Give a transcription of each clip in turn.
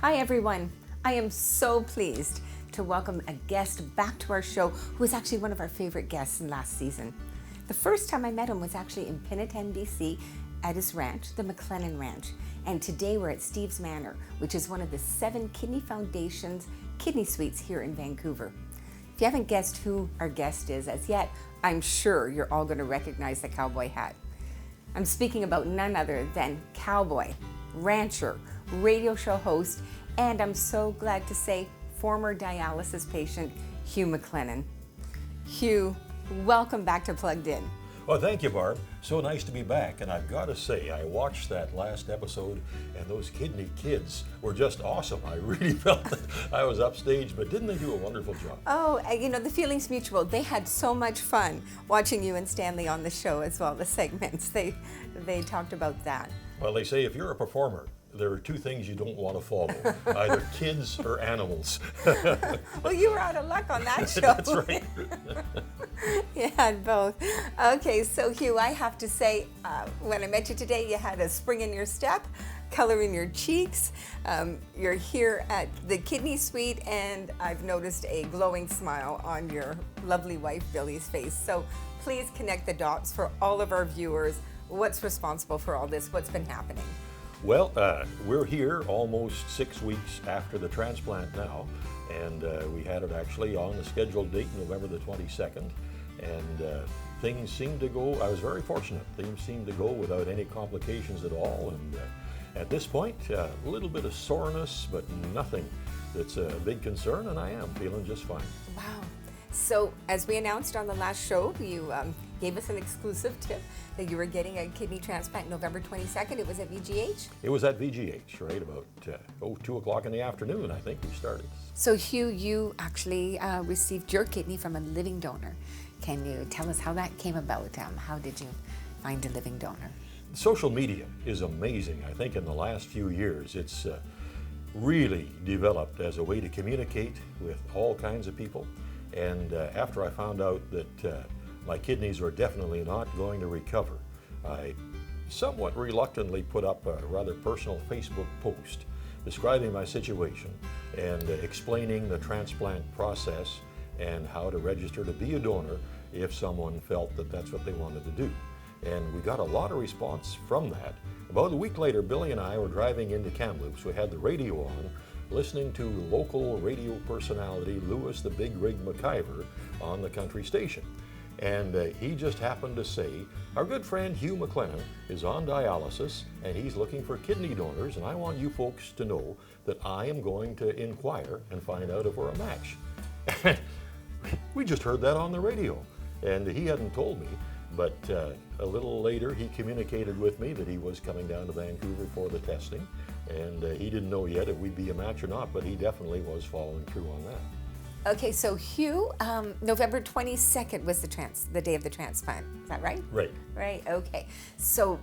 Hi everyone. I am so pleased to welcome a guest back to our show who was actually one of our favorite guests in last season. The first time I met him was actually in Penettan, BC at his ranch, the McLennan Ranch. And today we're at Steve's Manor, which is one of the 7 Kidney Foundation's kidney suites here in Vancouver. If you haven't guessed who our guest is as yet, I'm sure you're all going to recognize the cowboy hat. I'm speaking about none other than cowboy, rancher, radio show host, and I'm so glad to say former dialysis patient Hugh McLennan. Hugh, welcome back to Plugged In. Well, thank you, Barb. So nice to be back. And I've got to say, I watched that last episode, and those kidney kids were just awesome. I really felt that I was upstage, but didn't they do a wonderful job? Oh, the feeling's mutual. They had so much fun watching you and Stanley on the show as well, the segments. They talked about that. Well, they say if you're a performer, there are 2 things you don't want to follow, either kids or animals. Well, you were out of luck on that show. That's right. You had both. Okay, so Hugh, I have to say, when I met you today, you had a spring in your step, color in your cheeks. You're here at the Kidney Suite, and I've noticed a glowing smile on your lovely wife, Billy's face. So please connect the dots for all of our viewers. What's responsible for all this? What's been happening? Well, we're here almost 6 weeks after the transplant now, and we had it actually on the scheduled date, November the 22nd, and things seemed to go, I was very fortunate, things seemed to go without any complications at all, and at this point, a little bit of soreness, but nothing that's a big concern, and I am feeling just fine. Wow. So, as we announced on the last show, you gave us an exclusive tip that you were getting a kidney transplant November 22nd. It was at VGH? It was at VGH, right about 2 o'clock in the afternoon, I think we started. So Hugh, you actually received your kidney from a living donor. Can you tell us how that came about? How did you find a living donor? Social media is amazing. I think in the last few years it's really developed as a way to communicate with all kinds of people. And after I found out that my kidneys were definitely not going to recover, I somewhat reluctantly put up a rather personal Facebook post describing my situation and explaining the transplant process and how to register to be a donor if someone felt that that's what they wanted to do. And we got a lot of response from that. About a week later, Billy and I were driving into Kamloops. We had the radio on, listening to local radio personality Lewis the Big Rig McIver on the country station. And he just happened to say, our good friend Hugh McLennan is on dialysis and he's looking for kidney donors, and I want you folks to know that I am going to inquire and find out if we're a match. We just heard that on the radio, and he hadn't told me, but a little later he communicated with me that he was coming down to Vancouver for the testing, and he didn't know yet if we'd be a match or not, but he definitely was following through on that. Okay, so Hugh, November 22nd was the day of the transplant. Is that right? Right. Right, okay. So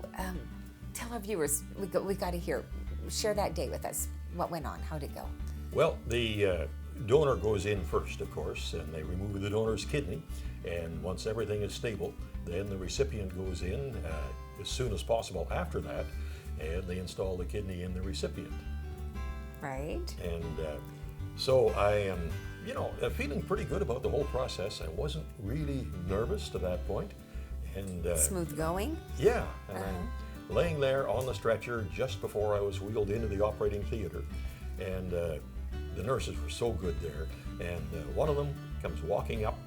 tell our viewers, we got to hear, share that day with us. What went on? How'd it go? Well, the donor goes in first, of course, and they remove the donor's kidney, and once everything is stable, then the recipient goes in as soon as possible after that, and they install the kidney in the recipient. Right. And so I am, feeling pretty good about the whole process. I wasn't really nervous to that point. And smooth going? Yeah. And I'm laying there on the stretcher just before I was wheeled into the operating theater. And the nurses were so good there. And one of them comes walking up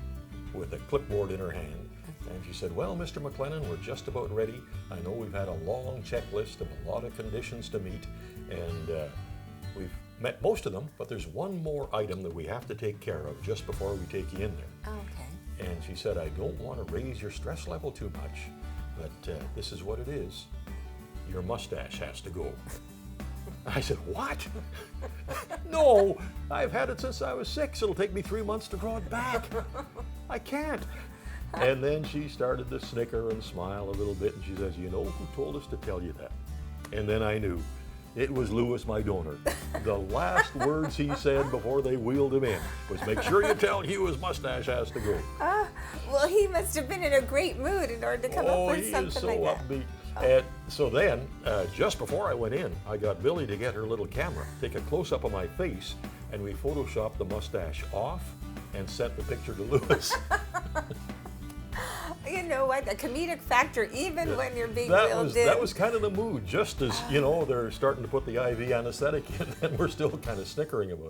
with a clipboard in her hand. And she said, well, Mr. McLennan, we're just about ready. I know we've had a long checklist of a lot of conditions to meet, and we've met most of them, but there's one more item that we have to take care of just before we take you in there. Okay. And she said, I don't want to raise your stress level too much, but this is what it is. Your mustache has to go. I said, what? No, I've had it since I was 6. It'll take me 3 months to grow it back. I can't. And then she started to snicker and smile a little bit, and she says, you know who told us to tell you that? And then I knew. It was Lewis, my donor. The last words he said before they wheeled him in was, make sure you tell Hugh his mustache has to go. Well, he must have been in a great mood in order to come up with something like that. Oh, he is so upbeat. And So then, just before I went in, I got Billy to get her little camera, take a close-up of my face, and we photoshopped the mustache off and sent the picture to Lewis. You know what? A comedic factor, even when you're being reeled in. That was kind of the mood, just as, you know, they're starting to put the IV anesthetic in, and we're still kind of snickering about it.